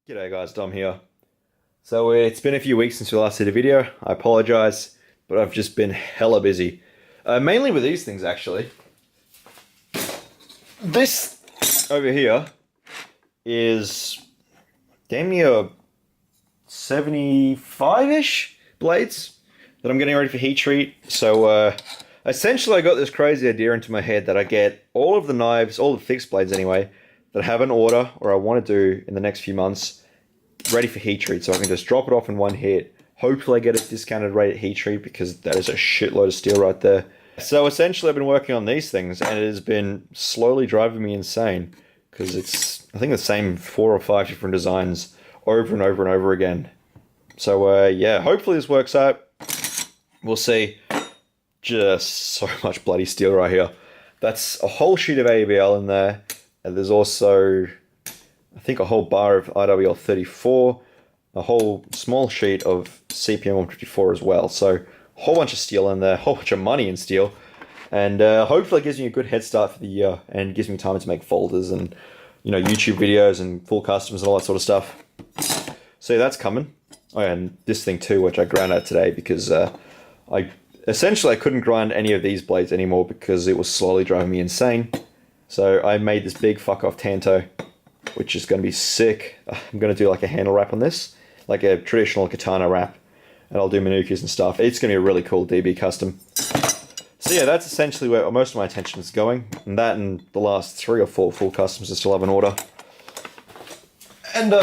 G'day guys, Dom here. So it's been a few weeks since we last did a video. I apologize, but I've just been hella busy. Mainly with these things actually. This over here is damn near 75-ish blades that I'm getting ready for heat treat. So essentially I got this crazy idea into my head that I get all of the knives, all the fixed blades anyway, that I have an order or I want to do in the next few months ready for heat treat, so I can just drop it off in one hit. Hopefully I get a discounted rate at heat treat because that is a shitload of steel right there. So essentially I've been working on these things and it has been slowly driving me insane because it's, I think, the same 4 or 5 different designs over and over and over again. So yeah, hopefully this works out. We'll see. Just so much bloody steel right here. That's a whole sheet of ABL in there. And there's also, I think, a whole bar of IWL 34, a whole small sheet of CPM 154 as well. So a whole bunch of steel in there, a whole bunch of money in steel. And hopefully it gives me a good head start for the year and gives me time to make folders and, you know, YouTube videos and full customs and all that sort of stuff. So that's coming. Oh, and this thing too, which I ground out today because I couldn't grind any of these blades anymore because it was slowly driving me insane. So I made this big fuck off Tanto, which is going to be sick. I'm going to do like a handle wrap on this, like a traditional katana wrap, and I'll do Manukis and stuff. It's going to be a really cool DB custom. So yeah, that's essentially where most of my attention is going, and that and the last 3 or 4 full customs I still have an order. And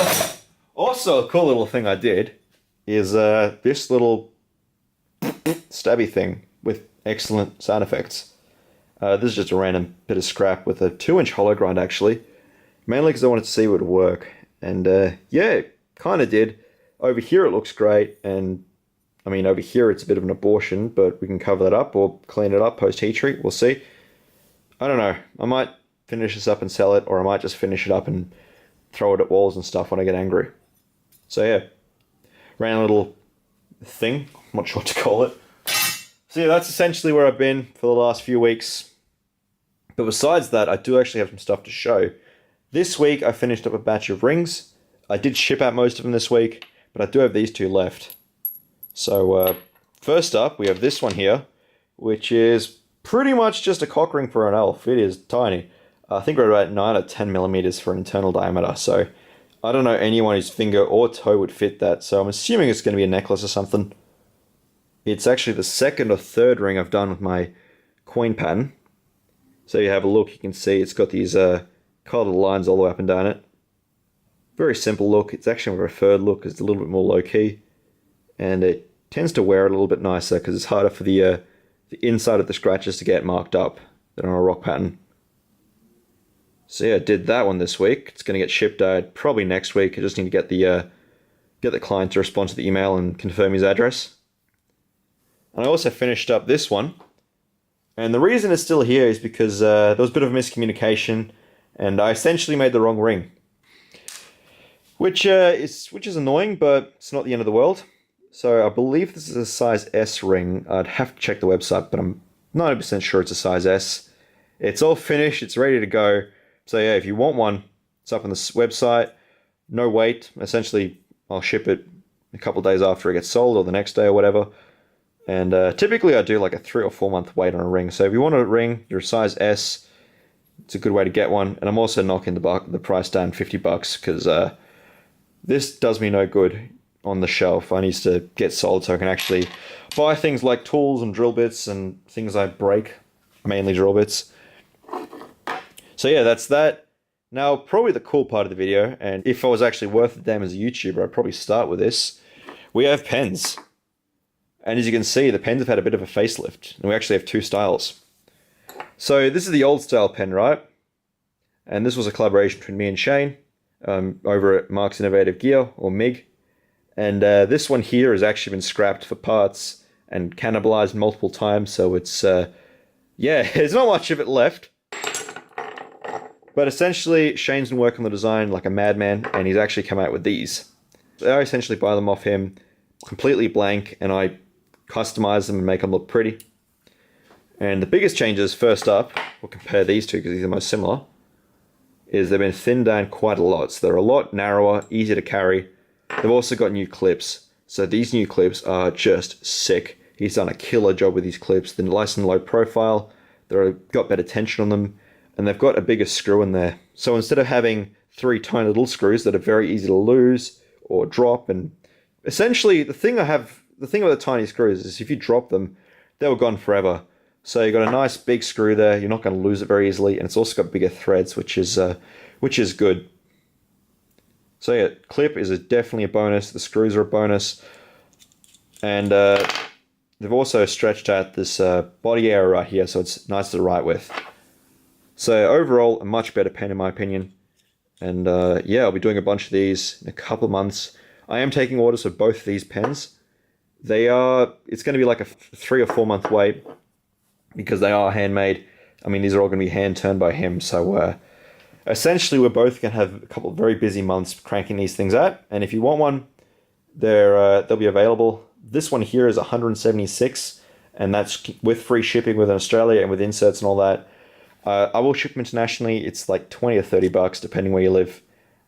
also a cool little thing I did is this little stabby thing with excellent sound effects. This is just a random bit of scrap with a 2-inch hollow grind actually. Mainly because I wanted to see what would work. And yeah, kind of did. Over here it looks great. And I mean, over here it's a bit of an abortion, but we can cover that up or clean it up post heat treat. We'll see. I don't know. I might finish this up and sell it, or I might just finish it up and throw it at walls and stuff when I get angry. So yeah, ran a little thing. I'm not sure what to call it. So yeah, that's essentially where I've been for the last few weeks. But besides that, I do actually have some stuff to show. This week, I finished up a batch of rings. I did ship out most of them this week, but I do have these 2 left. So first up, we have this one here, which is pretty much just a cock ring for an elf. It is tiny. I think we're about 9 or 10 millimeters for an internal diameter. So I don't know anyone whose finger or toe would fit that. So I'm assuming it's going to be a necklace or something. It's actually the 2nd or 3rd ring I've done with my coin pattern. So you have a look, you can see it's got these colored lines all the way up and down it. Very simple look. It's actually my preferred look because it's a little bit more low-key. And it tends to wear it a little bit nicer because it's harder for the inside of the scratches to get marked up than on a rock pattern. So yeah, I did that one this week. It's going to get shipped out probably next week. I just need to get the client to respond to the email and confirm his address. And I also finished up this one. And the reason it's still here is because there was a bit of a miscommunication and I essentially made the wrong ring. Which is annoying, but it's not the end of the world. So I believe this is a size S ring. I'd have to check the website, but I'm 90% sure it's a size S. It's all finished, it's ready to go. So yeah, if you want one, it's up on the website. No wait. Essentially, I'll ship it a couple of days after it gets sold or the next day or whatever. And typically I do like a 3 or 4 month wait on a ring. So if you want a ring, you're a size S, it's a good way to get one. And I'm also knocking the price down $50 because this does me no good on the shelf. I need to get sold so I can actually buy things like tools and drill bits and things I break, mainly drill bits. So yeah, that's that. Now, probably the cool part of the video, and if I was actually worth the damn as a YouTuber, I'd probably start with this. We have pens. And as you can see, the pens have had a bit of a facelift. And we actually have 2 styles. So this is the old style pen, right? And this was a collaboration between me and Shane over at Mark's Innovative Gear, or MIG. And this one here has actually been scrapped for parts and cannibalized multiple times. So it's, yeah, there's not much of it left. But essentially, Shane's been working on the design like a madman, and he's actually come out with these. I essentially buy them off him completely blank, and I customize them and make them look pretty. And the biggest changes, first up, we'll compare these two because these are most similar, is they've been thinned down quite a lot. So they're a lot narrower, easier to carry. They've also got new clips. So these new clips are just sick. He's done a killer job with these clips. They're nice and low profile. They've got better tension on them. And they've got a bigger screw in there. So instead of having 3 tiny little screws that are very easy to lose or drop, and essentially the thing with the tiny screws is if you drop them, they were gone forever. So you've got a nice big screw there. You're not going to lose it very easily. And it's also got bigger threads, which is good. So yeah, clip is definitely a bonus. The screws are a bonus. And they've also stretched out this body area right here, so it's nice to write with. So overall, a much better pen in my opinion. And yeah, I'll be doing a bunch of these in a couple of months. I am taking orders for both of these pens. It's going to be like a 3 or 4 month wait because they are handmade. I mean, these are all going to be hand turned by him. So essentially, we're both going to have a couple of very busy months cranking these things out. And if you want one, they'll be available. This one here is 176, and that's with free shipping within Australia and with inserts and all that. I will ship them internationally. It's like 20 or 30 bucks depending where you live.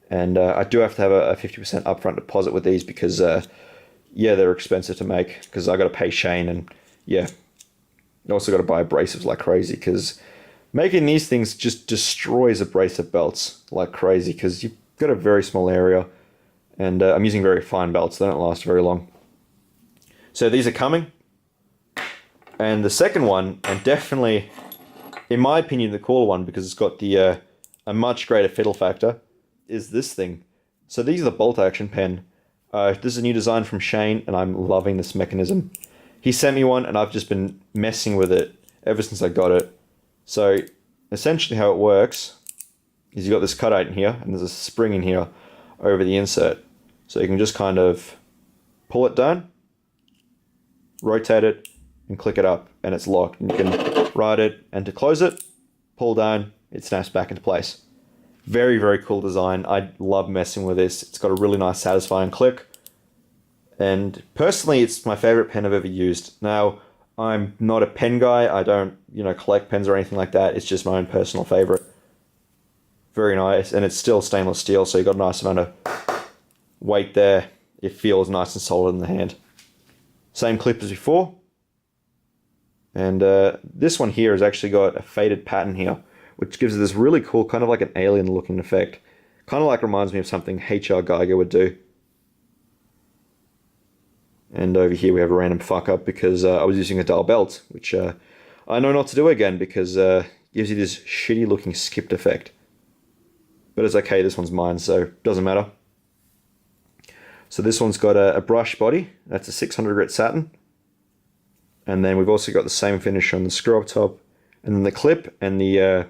And I do have to have a 50% upfront deposit with these because, yeah, they're expensive to make because I got to pay Shane, and yeah, I also got to buy abrasives like crazy because making these things just destroys abrasive belts like crazy because you've got a very small area, and I'm using very fine belts. They don't last very long. So these are coming. And the second one, and definitely, in my opinion, the cooler one because it's got the a much greater fiddle factor, is this thing. So these are the bolt action pen. This is a new design from Shane, and I'm loving this mechanism. He sent me one, and I've just been messing with it ever since I got it. So essentially how it works is you've got this cutout in here, and there's a spring in here over the insert. So you can just kind of pull it down, rotate it, and click it up, and it's locked. And you can ride it, and to close it, pull down, it snaps back into place. Very, very cool design. I love messing with this. It's got a really nice, satisfying click. And personally, it's my favorite pen I've ever used. Now, I'm not a pen guy. I don't, collect pens or anything like that. It's just my own personal favorite. Very nice. And it's still stainless steel, so you've got a nice amount of weight there. It feels nice and solid in the hand. Same clip as before. And this one here has actually got a faded pattern here, which gives it this really cool, kind of like an alien looking effect. Kind of like reminds me of something H.R. Geiger would do. And over here we have a random fuck up because I was using a dull belt, which I know not to do again because it gives you this shitty looking skipped effect. But it's okay, this one's mine, so it doesn't matter. So this one's got a brush body. That's a 600 grit satin. And then we've also got the same finish on the screw up top. And then the clip and the, I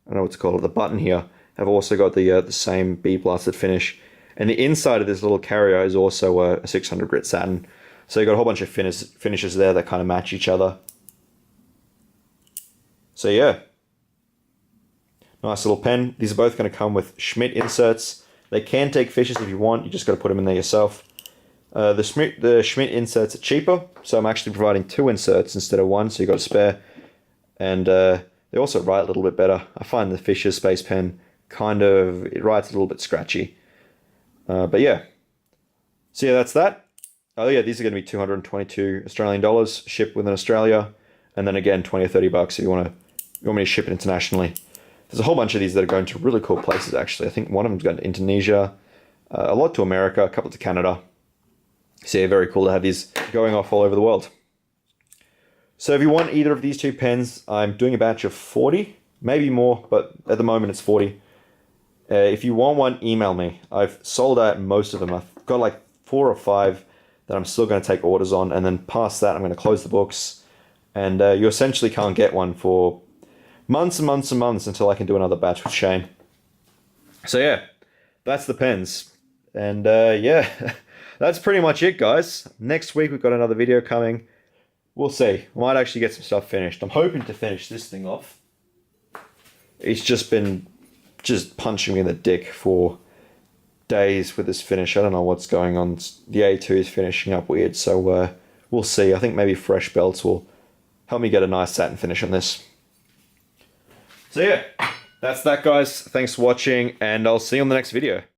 don't know what to call it, the button here, have also got the same bead blasted finish. And the inside of this little carrier is also a 600 grit satin. So you've got a whole bunch of finishes there that kind of match each other. So yeah. Nice little pen. These are both going to come with Schmidt inserts. They can take fishes if you want. You just got to put them in there yourself. The Schmidt inserts are cheaper. So I'm actually providing 2 inserts instead of 1. So you've got a spare. And they also write a little bit better. I find the Fisher Space Pen it writes a little bit scratchy. But yeah. So yeah, that's that. Oh yeah, these are going to be 222 Australian dollars shipped within Australia. And then again, 20 or 30 bucks if you want me to ship it internationally. There's a whole bunch of these that are going to really cool places actually. I think one of them's going to Indonesia, a lot to America, a couple to Canada. So yeah, very cool to have these going off all over the world. So if you want either of these 2 pens, I'm doing a batch of 40, maybe more, but at the moment it's 40. If you want one, email me. I've sold out most of them. I've got like 4 or 5 that I'm still going to take orders on, and then past that I'm going to close the books, and you essentially can't get one for months and months and months until I can do another batch with Shane. So yeah, that's the pens. And yeah, that's pretty much it, guys. Next week we've got another video coming. We'll see. I might actually get some stuff finished. I'm hoping to finish this thing off. It's just been punching me in the dick for days with this finish. I don't know what's going on. The A2 is finishing up weird, so we'll see. I think maybe fresh belts will help me get a nice satin finish on this. So yeah, That's that, guys. Thanks for watching, and I'll see you on the next video.